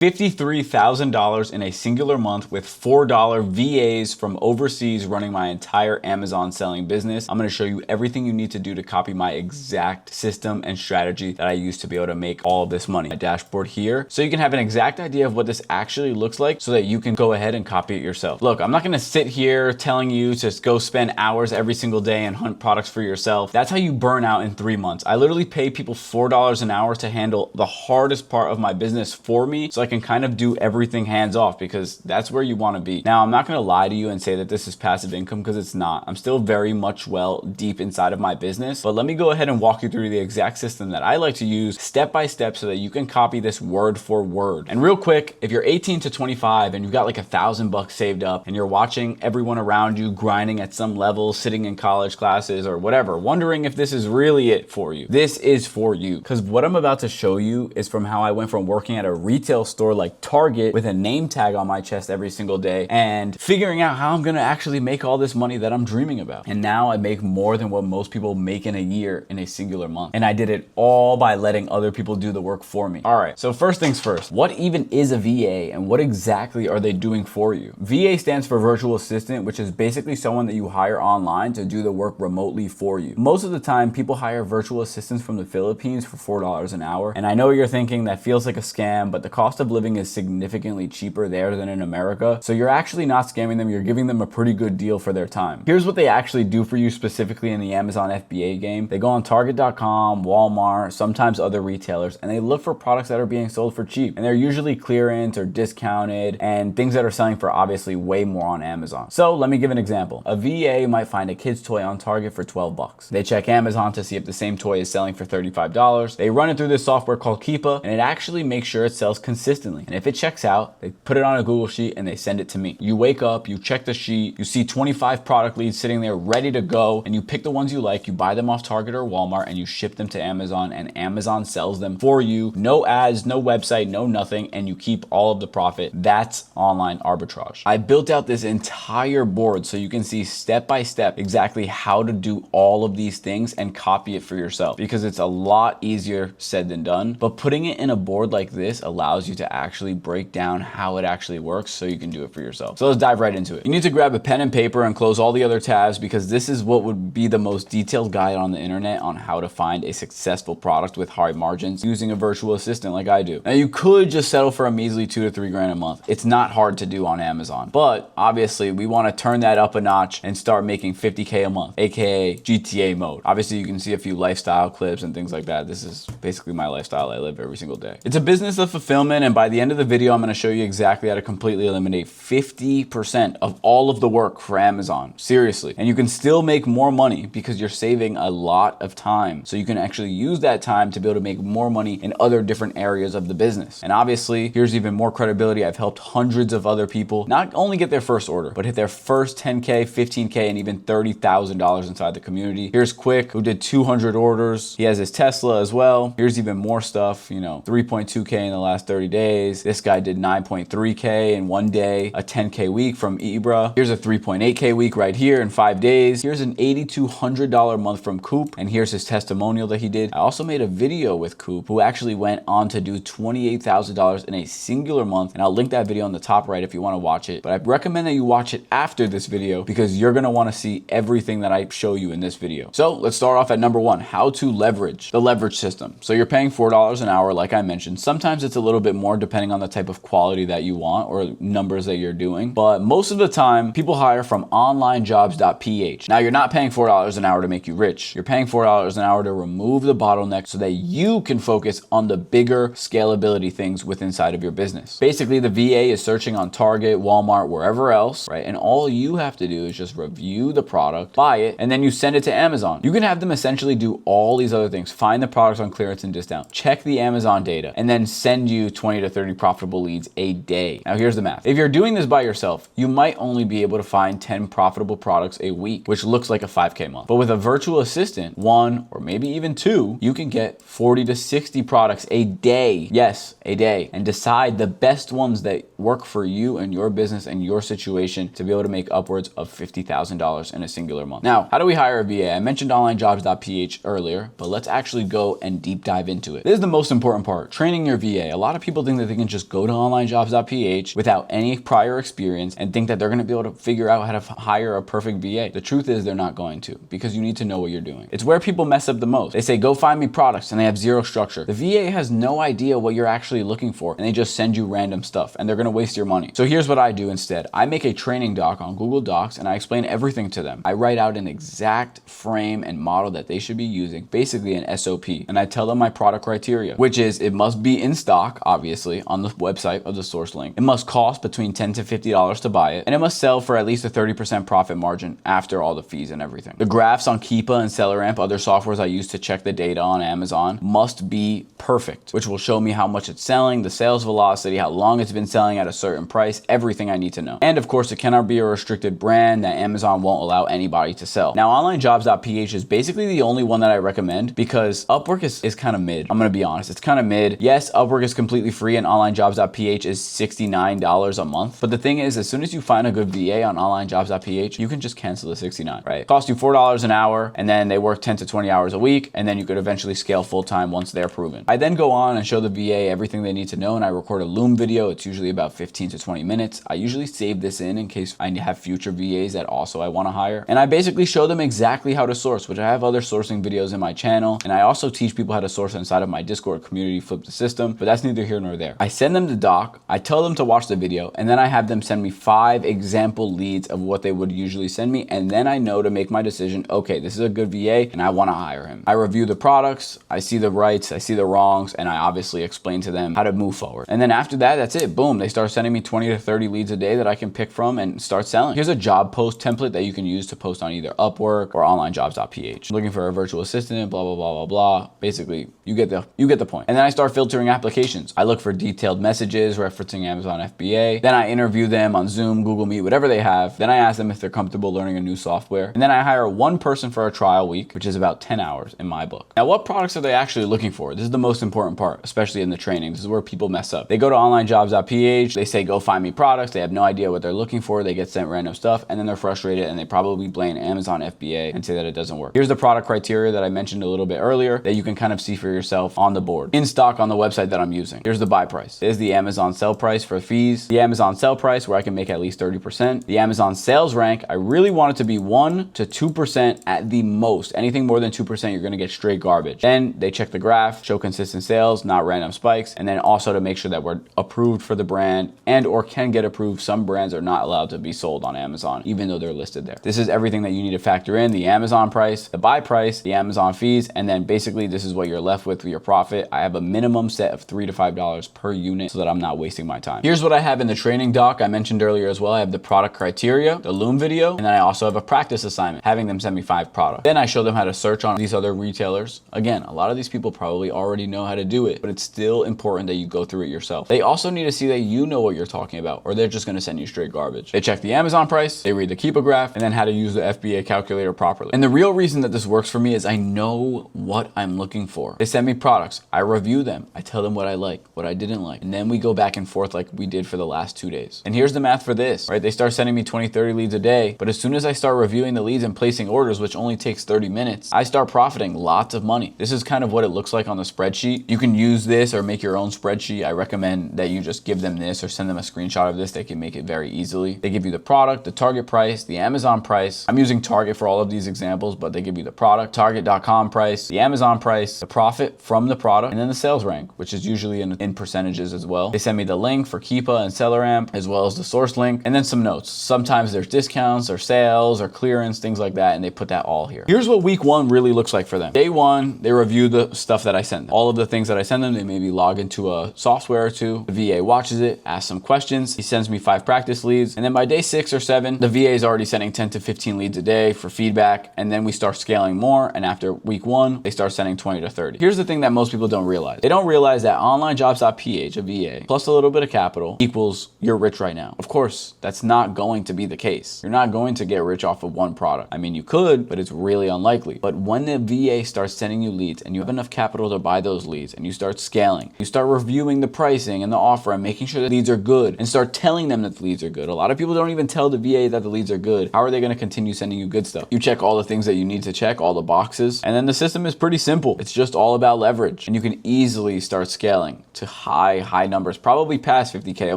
$53,000 in a singular month with $4 VAs from overseas running my entire Amazon selling business. I'm gonna show you everything you need to do to copy my exact system and strategy that I use to be able to make all of this money. My dashboard here, so you can have an exact idea of what this actually looks like so that you can go ahead and copy it yourself. Look, I'm not gonna sit here telling you to go spend hours every single day and hunt products for yourself. That's how you burn out in 3 months. I literally pay people $4 an hour to handle the hardest part of my business for me so I can kind of do everything hands off, because that's where you want to be. Now, I'm not going to lie to you and say that this is passive income, because it's not. I'm still very much deep inside of my business, but let me go ahead and walk you through the exact system that I like to use step by step so that you can copy this word for word. And real quick, if you're 18 to 25 and you've got like $1,000 saved up and you're watching everyone around you grinding at some level, sitting in college classes or whatever, wondering if this is really it for you, this is for you. Because what I'm about to show you is from how I went from working at a retail store like Target with a name tag on my chest every single day and figuring out how I'm gonna actually make all this money that I'm dreaming about. And now I make more than what most people make in a year in a singular month. And I did it all by letting other people do the work for me. All right, so first things first, what even is a VA and what exactly are they doing for you? VA stands for virtual assistant, which is basically someone that you hire online to do the work remotely for you. Most of the time, people hire virtual assistants from the Philippines for $4 an hour. And I know you're thinking that feels like a scam, but the cost of living is significantly cheaper there than in America. So you're actually not scamming them, you're giving them a pretty good deal for their time. Here's what they actually do for you specifically in the Amazon FBA game. They go on Target.com, Walmart, sometimes other retailers, and they look for products that are being sold for cheap. And they're usually clearance or discounted and things that are selling for obviously way more on Amazon. So let me give an example. A VA might find a kid's toy on Target for $12. They check Amazon to see if the same toy is selling for $35. They run it through this software called Keepa, and it actually makes sure it sells consistently. And if it checks out, they put it on a Google sheet and they send it to me. You wake up, you check the sheet, you see 25 product leads sitting there ready to go, and you pick the ones you like, you buy them off Target or Walmart, and you ship them to Amazon, and Amazon sells them for you. No ads, no website, no nothing, and you keep all of the profit. That's online arbitrage. I built out this entire board so you can see step by step exactly how to do all of these things and copy it for yourself, because it's a lot easier said than done. But putting it in a board like this allows you to actually break down how it actually works so you can do it for yourself. So let's dive right into it. You need to grab a pen and paper and close all the other tabs, because this is what would be the most detailed guide on the internet on how to find a successful product with high margins using a virtual assistant like I do. Now, you could just settle for a measly $2 to $3 grand a month. It's not hard to do on Amazon, but obviously we want to turn that up a notch and start making 50K a month, aka GTA mode. Obviously you can see a few lifestyle clips and things like that. This is basically my lifestyle I live every single day. It's a business of fulfillment, and by the end of the video I'm going to show you exactly how to completely eliminate 50% of all of the work for Amazon. Seriously. And you can still make more money because you're saving a lot of time. So you can actually use that time to be able to make more money in other different areas of the business. And obviously, here's even more credibility. I've helped hundreds of other people not only get their first order, but hit their first 10K, 15K, and even $30,000 inside the community. Here's Quick, who did 200 orders. He has his Tesla as well. Here's even more stuff, you know, 3.2K in the last 30 days. This guy did 9.3K in one day, a 10K week from Ibra. Here's a 3.8K week right here in 5 days. Here's an $8,200 month from Coop, and here's his testimonial that he did. I also made a video with Coop, who actually went on to do $28,000 in a singular month, and I'll link that video on the top right if you want to watch it. But I recommend that you watch it after this video, because you're going to want to see everything that I show you in this video. So let's start off at number one, how to leverage the leverage system. So you're paying $4 an hour, like I mentioned. Sometimes it's a little bit more depending on the type of quality that you want or numbers that you're doing. But most of the time, people hire from onlinejobs.ph. Now, you're not paying $4 an hour to make you rich. You're paying $4 an hour to remove the bottleneck so that you can focus on the bigger scalability things within inside of your business. Basically, the VA is searching on Target, Walmart, wherever else, right? And all you have to do is just review the product, buy it, and then you send it to Amazon. You can have them essentially do all these other things. Find the products on clearance and discount, check the Amazon data, and then send you 20 to 30 profitable leads a day. Now, here's the math. If you're doing this by yourself, you might only be able to find 10 profitable products a week, which looks like a 5K month. But with a virtual assistant, one or maybe even two, you can get 40 to 60 products a day. Yes, a day. And decide the best ones that work for you and your business and your situation to be able to make upwards of $50,000 in a singular month. Now, how do we hire a VA? I mentioned onlinejobs.ph earlier, but let's actually go and deep dive into it. This is the most important part, training your VA. A lot of people building that they can just go to onlinejobs.ph without any prior experience and think that they're going to be able to figure out how to hire a perfect VA. The truth is they're not going to, because you need to know what you're doing. It's where people mess up the most. They say, go find me products, and they have zero structure. The VA has no idea what you're actually looking for, and they just send you random stuff, and they're going to waste your money. So here's what I do instead. I make a training doc on Google Docs, and I explain everything to them. I write out an exact frame and model that they should be using, basically an SOP, and I tell them my product criteria, which is it must be in stock, obviously, on the website of the source link. It must cost between $10 to $50 to buy it, and it must sell for at least a 30% profit margin after all the fees and everything. The graphs on Keepa and SellerAmp, other softwares I use to check the data on Amazon, must be perfect, which will show me how much it's selling, the sales velocity, how long it's been selling at a certain price, everything I need to know. And of course, it cannot be a restricted brand that Amazon won't allow anybody to sell. Now, onlinejobs.ph is basically the only one that I recommend because Upwork is kind of mid. I'm gonna be honest, it's kind of mid. Yes, Upwork is completely free and onlinejobs.ph is $69 a month. But the thing is, as soon as you find a good VA on onlinejobs.ph, you can just cancel the $69, right? It costs you $4 an hour, and then they work 10 to 20 hours a week, and then you could eventually scale full-time once they're proven. I then go on and show the VA everything they need to know, and I record a Loom video. It's usually about 15 to 20 minutes. I usually save this in case I have future VAs that also I want to hire. And I basically show them exactly how to source, which I have other sourcing videos in my channel, and I also teach people how to source inside of my Discord community, Flip the System, but that's neither here nor there. I send them the doc, I tell them to watch the video, and then I have them send me 5 example leads of what they would usually send me, and then I know to make my decision, okay, this is a good VA, and I want to hire him. I review the products, I see the rights, I see the wrongs, and I obviously explain to them how to move forward. And then after that, that's it. Boom, they start sending me 20 to 30 leads a day that I can pick from and start selling. Here's a job post template that you can use to post on either Upwork or onlinejobs.ph. Looking for a virtual assistant, blah, blah, blah, blah, blah. Basically, you get the point. And then I start filtering applications. I look for detailed messages referencing Amazon FBA. Then I interview them on Zoom, Google Meet, whatever they have. Then I ask them if they're comfortable learning a new software. And then I hire one person for a trial week, which is about 10 hours in my book. Now, what products are they actually looking for? This is the most important part, especially in the training. This is where people mess up. They go to onlinejobs.ph, they say, go find me products. They have no idea what they're looking for. They get sent random stuff, and then they're frustrated, and they probably blame Amazon FBA and say that it doesn't work. Here's the product criteria that I mentioned a little bit earlier that you can kind of see for yourself on the board. In stock on the website that I'm using. Here's the buy price. There's the Amazon sell price for fees. The Amazon sell price where I can make at least 30%. The Amazon sales rank, I really want it to be 1 to 2% at the most. Anything more than 2%, you're gonna get straight garbage. Then they check the graph, show consistent sales, not random spikes, and then also to make sure that we're approved for the brand and or can get approved. Some brands are not allowed to be sold on Amazon, even though they're listed there. This is everything that you need to factor in: the Amazon price, the buy price, the Amazon fees, and then basically this is what you're left with for your profit. I have a minimum set of $3 to $5 per unit so that I'm not wasting my time. Here's what I have in the training doc I mentioned earlier as well. I have the product criteria, the Loom video, and then I also have a practice assignment, having them send me 5 products. Then I show them how to search on these other retailers. Again, a lot of these people probably already know how to do it, but it's still important that you go through it yourself. They also need to see that you know what you're talking about, or they're just gonna send you straight garbage. They check the Amazon price, they read the Keepa graph, and then how to use the FBA calculator properly. And the real reason that this works for me is I know what I'm looking for. They send me products, I review them, I tell them what I like, what I didn't like, and then we go back and forth like we did for the last 2 days. And here's the math for this, right? They start sending me 20, 30 leads a day, but as soon as I start reviewing the leads and placing orders, which only takes 30 minutes, I start profiting lots of money. This is kind of what it looks like on the spreadsheet. You can use this or make your own spreadsheet. I recommend that you just give them this or send them a screenshot of this. They can make it very easily. They give you the product, the target price, the Amazon price. I'm using Target for all of these examples, but they give you the product, Target.com price, the Amazon price, the profit from the product, and then the sales rank, which is usually in percentages as well. They send me the link for Keepa and SellerAmp, as well as the source link, and then some notes. Sometimes there's discounts or sales or clearance, things like that, and they put that all here. Here's what week 1 really looks like for them. Day 1, they review the stuff that I send them. All of the things that I send them, they maybe log into a software or two. The VA watches it, asks some questions. He sends me 5 practice leads. And then by day 6 or 7, the VA is already sending 10 to 15 leads a day for feedback. And then we start scaling more. And after week 1, they start sending 20 to 30. Here's the thing that most people don't realize. They don't realize that onlinejobs.ph, a VA, plus a little bit of capital equals you're rich right now. Of course, that's not going to be the case. You're not going to get rich off of one product. I mean, you could, but it's really unlikely. But when the VA starts sending you leads and you have enough capital to buy those leads and you start scaling, you start reviewing the pricing and the offer and making sure that leads are good and start telling them that the leads are good. A lot of people don't even tell the VA that the leads are good. How are they going to continue sending you good stuff? You check all the things that you need to check, all the boxes, and then the system is pretty simple. It's just all about leverage, and you can easily start scaling to high numbers, probably past 50K a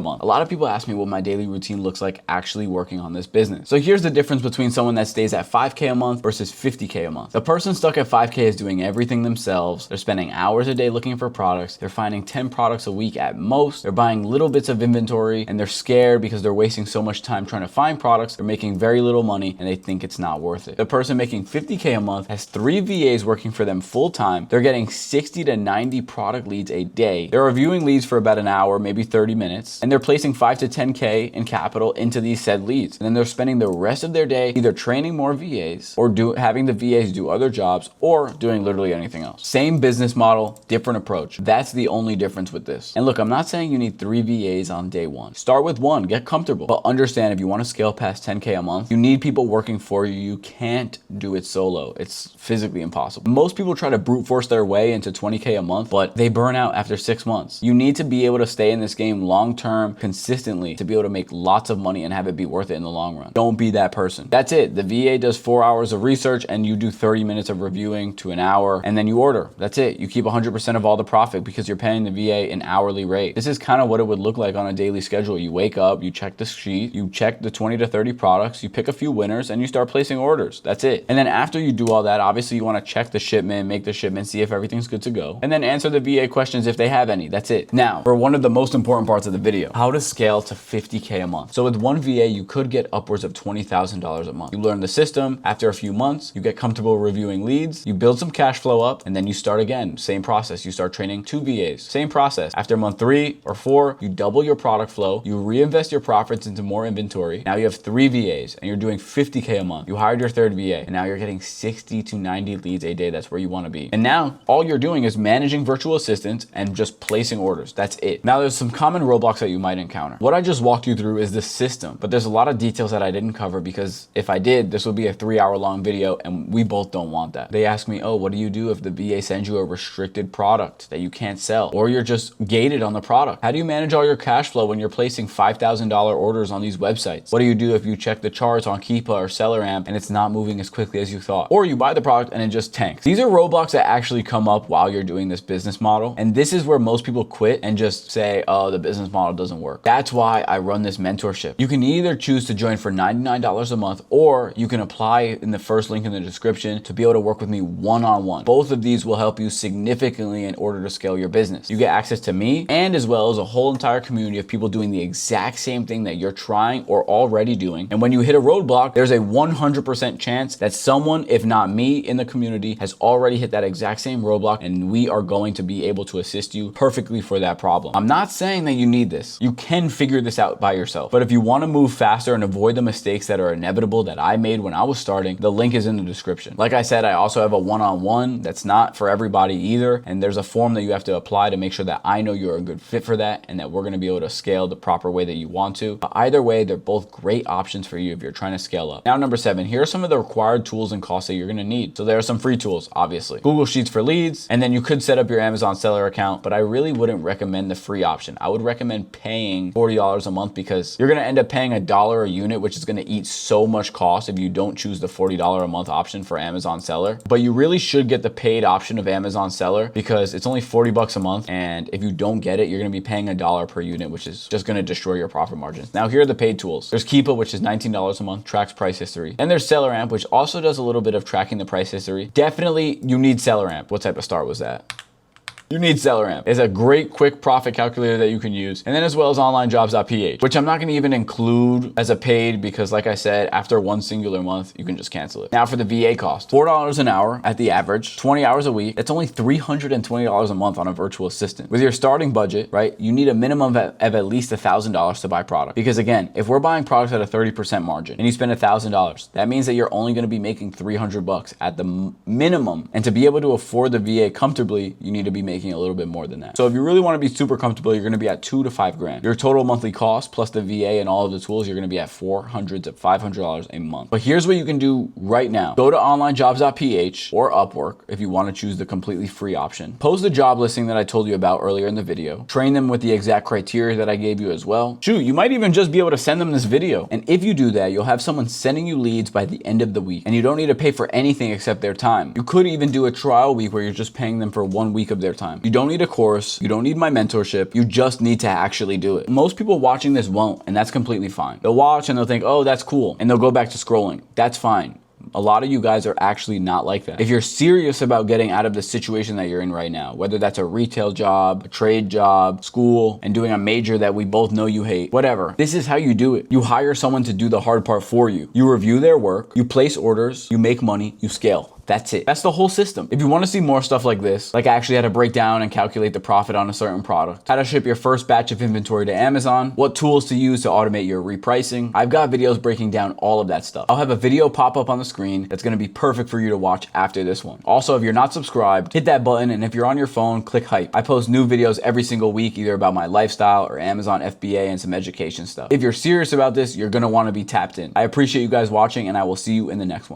month. A lot of people ask me what my daily routine looks like actually working on this business. So here's the difference between someone that stays at 5K a month versus 50K a month. The person stuck at 5K is doing everything themselves. They're spending hours a day looking for products. They're finding 10 products a week at most. They're buying little bits of inventory and they're scared because they're wasting so much time trying to find products. They're making very little money and they think it's not worth it. The person making 50K a month has 3 VAs working for them full time. They're getting 60 to 90 product leads a day. They're reviewing leads for about an hour, maybe 30 minutes, and they're placing 5 to 10K in capital into these said leads. And then they're spending the rest of their day either training more VAs or having the VAs do other jobs or doing literally anything else. Same business model, different approach. That's the only difference with this. And look, I'm not saying you need 3 VAs on day one. Start with 1, get comfortable, but understand if you want to scale past 10K a month, you need people working for you. You can't do it solo. It's physically impossible. Most people try to brute force their way into 20K a month, but they burn out after 6 months. You need to be able to stay in this game long-term, consistently, to be able to make lots of money and have it be worth it in the long run. Don't be that person. That's it. The VA does 4 hours of research and you do 30 minutes of reviewing to an hour, and then you order. That's it. You keep 100% of all the profit because you're paying the VA an hourly rate. This is kind of what it would look like on a daily schedule. You wake up, you check the sheet, you check the 20 to 30 products, you pick a few winners, and you start placing orders. That's it. And then after you do all that, obviously you want to check the shipment, make the shipment, see if everything's good to go, and then answer the VA questions if they have any. That's it. Now, for one of the most important parts of the video, how to scale to 50K a month. So with one VA, you could get upwards of $20,000 a month. You learn the system. After a few months, you get comfortable reviewing leads, you build some cash flow up, and then you start again. Same process. You start training 2 VAs. Same process. After month 3 or 4, you double your product flow, you reinvest your profits into more inventory. Now you have 3 VAs and you're doing 50K a month. You hired your 3rd VA and now you're getting 60 to 90 leads a day. That's where you want to be. And now all you're doing is managing virtual assistants and just placing orders. That's it. Now there's some common roadblocks that you might encounter. What I just walked you through is the system, but there's a lot of details that I didn't cover because if I did, this would be a 3-hour long video and we both don't want that. They ask me, oh, what do you do if the VA sends you a restricted product that you can't sell or you're just gated on the product? How do you manage all your cash flow when you're placing $5,000 orders on these websites? What do you do if you check the charts on Keepa or SellerAmp and it's not moving as quickly as you thought? Or you buy the product and it just tanks. These are roadblocks that actually come up while you're doing this business model. And this is where most people quit and just say, oh, the business model doesn't work. That's why I run this mentorship. You can either choose to join for $99 a month, or you can apply in the first link in the description to be able to work with me one-on-one. Both of these will help you significantly in order to scale your business. You get access to me and as well as a whole entire community of people doing the exact same thing that you're trying or already doing. And when you hit a roadblock, there's a 100% chance that someone, if not me, in the community has already hit that exact same roadblock, and we are going to be able to assist you perfectly for that problem. I'm not saying that you need this. You can figure this out by yourself. But if you want to move faster and avoid the mistakes that are inevitable that I made when I was starting, the link is in the description. Like I said, I also have a one-on-one that's not for everybody either. And there's a form that you have to apply to make sure that I know you're a good fit for that and that we're going to be able to scale the proper way that you want to. But either way, they're both great options for you if you're trying to scale up. Now, number 7, here are some of the required tools and costs that you're going to need. So there are some free tools, obviously. Google Sheets for leads, and then you could set up your Amazon seller account, but I really wouldn't recommend the free option. I would recommend paying $40 a month because you're going to end up paying $1 a unit, which is going to eat so much cost if you don't choose the $40 a month option for Amazon seller. But you really should get the paid option of Amazon seller because it's only $40 a month. And if you don't get it, you're going to be paying $1 per unit, which is just going to destroy your profit margins. Now, here are the paid tools. There's Keepa, which is $19 a month, tracks price history. And there's SellerAmp, which also does a little bit of tracking the price history. Definitely, you need SellerAmp. What type of start was that? You need SellerAmp. It's a great quick profit calculator that you can use. And then as well as onlinejobs.ph, which I'm not going to even include as a paid because like I said, after one singular month, you can just cancel it. Now for the VA cost, $4 an hour at the average, 20 hours a week. It's only $320 a month on a virtual assistant. With your starting budget, right, you need a minimum of at least $1,000 to buy product. Because again, if we're buying products at a 30% margin and you spend $1,000, that means that you're only going to be making $300 at the minimum. And to be able to afford the VA comfortably, you need to be making a little bit more than that. So if you really want to be super comfortable, you're going to be at $2,000 to $5,000. Your total monthly cost plus the VA and all of the tools, you're going to be at $400 to $500 a month. But here's what you can do right now. Go to onlinejobs.ph or Upwork if you want to choose the completely free option. Post the job listing that I told you about earlier in the video. Train them with the exact criteria that I gave you as well. Shoot, you might even just be able to send them this video. And if you do that, you'll have someone sending you leads by the end of the week. And you don't need to pay for anything except their time. You could even do a trial week where you're just paying them for 1 week of their time. time. You don't need a course. You don't need my mentorship. You just need to actually do it. Most people watching this won't, and that's completely fine. They'll watch and they'll think, oh, that's cool. And they'll go back to scrolling. That's fine. A lot of you guys are actually not like that. If you're serious about getting out of the situation that you're in right now, whether that's a retail job, a trade job, school, and doing a major that we both know you hate, whatever, this is how you do it. You hire someone to do the hard part for you. You review their work, you place orders, you make money, you scale. That's it. That's the whole system. If you want to see more stuff like this, like I actually had to break down and calculate the profit on a certain product, how to ship your first batch of inventory to Amazon, what tools to use to automate your repricing, I've got videos breaking down all of that stuff. I'll have a video pop up on the screen that's going to be perfect for you to watch after this one. Also, if you're not subscribed, hit that button, and if you're on your phone, click hype. I post new videos every single week, either about my lifestyle or Amazon FBA and some education stuff. If you're serious about this, you're going to want to be tapped in. I appreciate you guys watching, and I will see you in the next one.